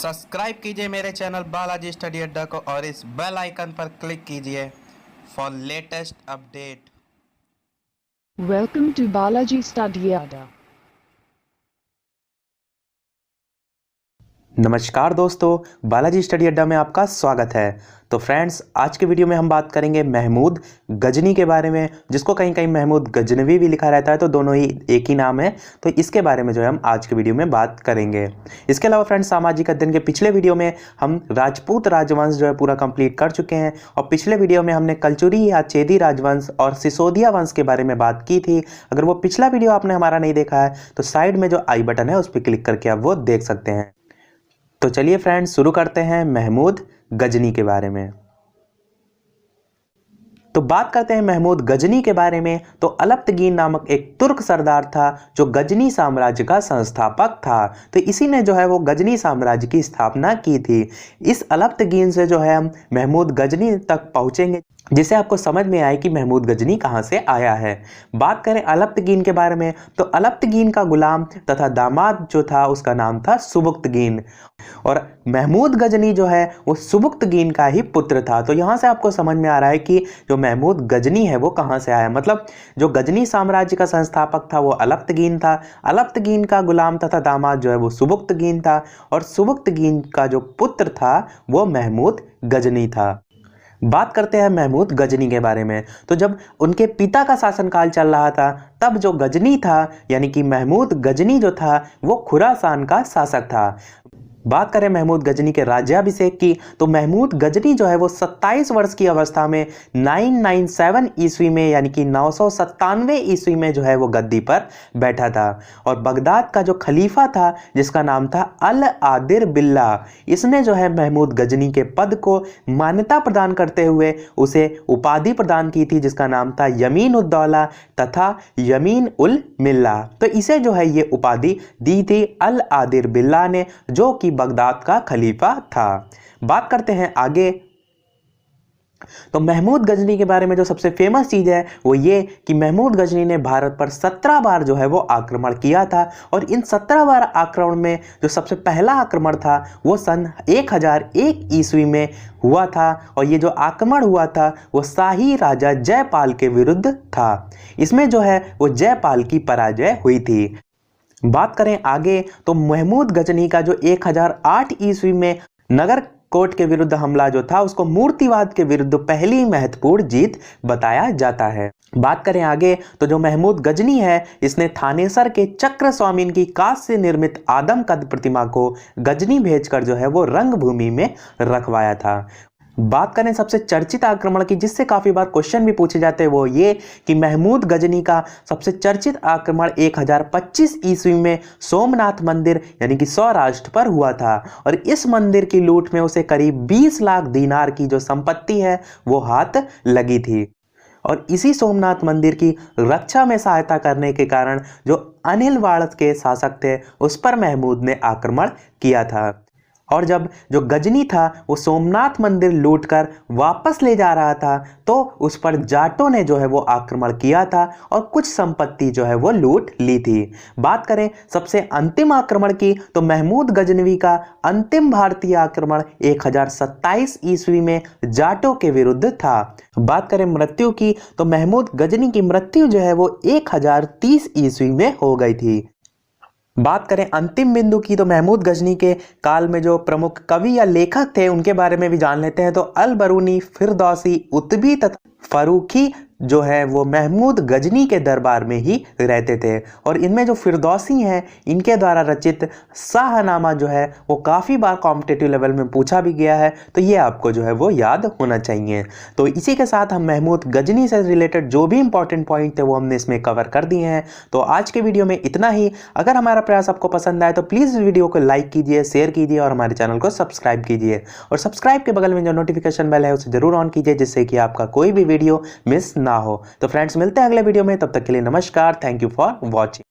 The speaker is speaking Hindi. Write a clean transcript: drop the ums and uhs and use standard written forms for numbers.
सब्सक्राइब कीजिए मेरे चैनल बालाजी स्टडी अड्डा को और इस बेल आइकन पर क्लिक कीजिए for latest update. Welcome to Balaji Study Adda. नमस्कार दोस्तों, बालाजी स्टडी अड्डा में आपका स्वागत है। तो फ्रेंड्स, आज के वीडियो में हम बात करेंगे महमूद गजनी के बारे में, जिसको कहीं कहीं महमूद गजनवी भी लिखा रहता है, तो दोनों ही एक ही नाम है। तो इसके बारे में जो है हम आज के वीडियो में बात करेंगे। इसके अलावा फ्रेंड्स, सामाजिक अध्ययन के पिछले वीडियो में हम राजपूत राजवंश जो है पूरा कंप्लीट कर चुके हैं और पिछले वीडियो में हमने कलचुरी या चेदी राजवंश और सिसोदिया वंश के बारे में बात की थी। अगर वो पिछला वीडियो आपने हमारा नहीं देखा है तो साइड में जो आई बटन है उस पर क्लिक करके आप वो देख सकते हैं। तो चलिए फ्रेंड्स, शुरू करते हैं महमूद गजनी के बारे में। तो बात करते हैं महमूद गजनी के बारे में। तो अलप्तगीन नामक एक तुर्क सरदार था जो गजनी साम्राज्य का संस्थापक था। तो इसी ने जो है वो गजनी साम्राज्य की स्थापना की थी। इस अलप्तगीन से जो है हम महमूद गजनी तक पहुंचेंगे, जिससे आपको समझ में आए कि महमूद गजनी कहां से आया है। बात करें अलप्तगीन के बारे में, तो अलप्तगीन का गुलाम तथा दामाद जो था उसका नाम था सुबुक्तगीन और महमूद गजनी जो है वो सुबुक्तगीन का ही पुत्र था। तो यहां से आपको समझ में आ रहा है कि जो महमूद गजनी है वो कहां से आया। मतलब जो गजनी साम्राज्य का संस्थापक था वो अलप्तगीन था, अलप्तगीन का गुलाम तथा दामाद जो है वो सुबुक्तगीन था और सुबुक्तगीन का जो पुत्र था वो महमूद गजनी था। बात करते हैं महमूद गजनी के बारे में। तो जब उनके पिता का शासनकाल चल रहा था तब जो गजनी था यानी कि महमूद गजनी जो था वो खुरासान का शासक था। बात करें महमूद गजनी के राज्याभिषेक की, तो महमूद गजनी जो है वो 27 वर्ष की अवस्था में 997 ईस्वी में यानी कि 997 ईस्वी में जो है वो गद्दी पर बैठा था और बगदाद का जो खलीफा था जिसका नाम था अल आदिर बिल्ला, इसने जो है महमूद गजनी के पद को मान्यता प्रदान करते हुए उसे उपाधि प्रदान की थी जिसका नाम था यमीन उद दौला तथा यमीन उल मिल्ला। तो इसे जो है ये उपाधि दी थी अल आदिर बिल्ला ने, जो कि बगदाद का खलीफा था। बात करते हैं आगे। तो महमूद गजनी के बारे में जो सबसे फेमस चीज है वो ये कि महमूद गजनी ने भारत पर 17 बार जो है वो आक्रमण किया था और इन 17 बार आक्रमण में जो सबसे पहला आक्रमण था वो सन 1001 ईस्वी में हुआ था और ये जो आक्रमण हुआ था वो शाही राजा जयपाल के विरुद्ध था। इसमें जो है वो जयपाल की पराजय हुई थी। बात करें आगे, तो महमूद गजनी का जो 1008 ईस्वी में नगर कोट के विरुद्ध हमला जो था उसको मूर्तिवाद के विरुद्ध पहली महत्वपूर्ण जीत बताया जाता है। बात करें आगे, तो जो महमूद गजनी है इसने थानेसर के चक्र स्वामीन की कांच से निर्मित आदम कद प्रतिमा को गजनी भेजकर जो है वो रंगभूमि में रखवाया था। बात करें सबसे चर्चित आक्रमण की, जिससे काफी बार क्वेश्चन भी पूछे जाते हैं, वो ये कि महमूद गजनी का सबसे चर्चित आक्रमण 1025 ईस्वी में सोमनाथ मंदिर यानी कि सौराष्ट्र पर हुआ था और इस मंदिर की लूट में उसे करीब 20 लाख दीनार की जो संपत्ति है वो हाथ लगी थी और इसी सोमनाथ मंदिर की रक्षा में सहायता करने के कारण जो अनिल वाड़त के शासक थे उस पर महमूद ने आक्रमण किया था। और जब जो गजनी था वो सोमनाथ मंदिर लूटकर वापस ले जा रहा था तो उस पर जाटों ने जो है वो आक्रमण किया था और कुछ संपत्ति जो है वो लूट ली थी। बात करें सबसे अंतिम आक्रमण की, तो महमूद गजनवी का अंतिम भारतीय आक्रमण 1027 ईस्वी में जाटों के विरुद्ध था। बात करें मृत्यु की, तो महमूद गजनी की मृत्यु जो है वो 1030 ईस्वी में हो गई थी। बात करें अंतिम बिंदु की, तो महमूद गजनी के काल में जो प्रमुख कवि या लेखक थे उनके बारे में भी जान लेते हैं। तो अल बरूनी, फिरदौसी, उतबी तथा फरूखी जो है वो महमूद गजनी के दरबार में ही रहते थे और इनमें जो फिरदौसी हैं इनके द्वारा रचित शाहनामा जो है वो काफ़ी बार कॉम्पिटिटिव लेवल में पूछा भी गया है, तो ये आपको जो है वो याद होना चाहिए। तो इसी के साथ हम महमूद गजनी से रिलेटेड जो भी इंपॉर्टेंट पॉइंट थे वो हमने इसमें कवर कर दिए हैं। तो आज के वीडियो में इतना ही। अगर हमारा प्रयास आपको पसंद आए तो प्लीज़ वीडियो को लाइक कीजिए, शेयर कीजिए और हमारे चैनल को सब्सक्राइब कीजिए और सब्सक्राइब के बगल में जो नोटिफिकेशन बेल है उसे जरूर ऑन कीजिए, जिससे कि आपका कोई भी वीडियो मिस ना हो। तो फ्रेंड्स, मिलते हैं अगले वीडियो में, तब तक के लिए नमस्कार। Thank you for watching.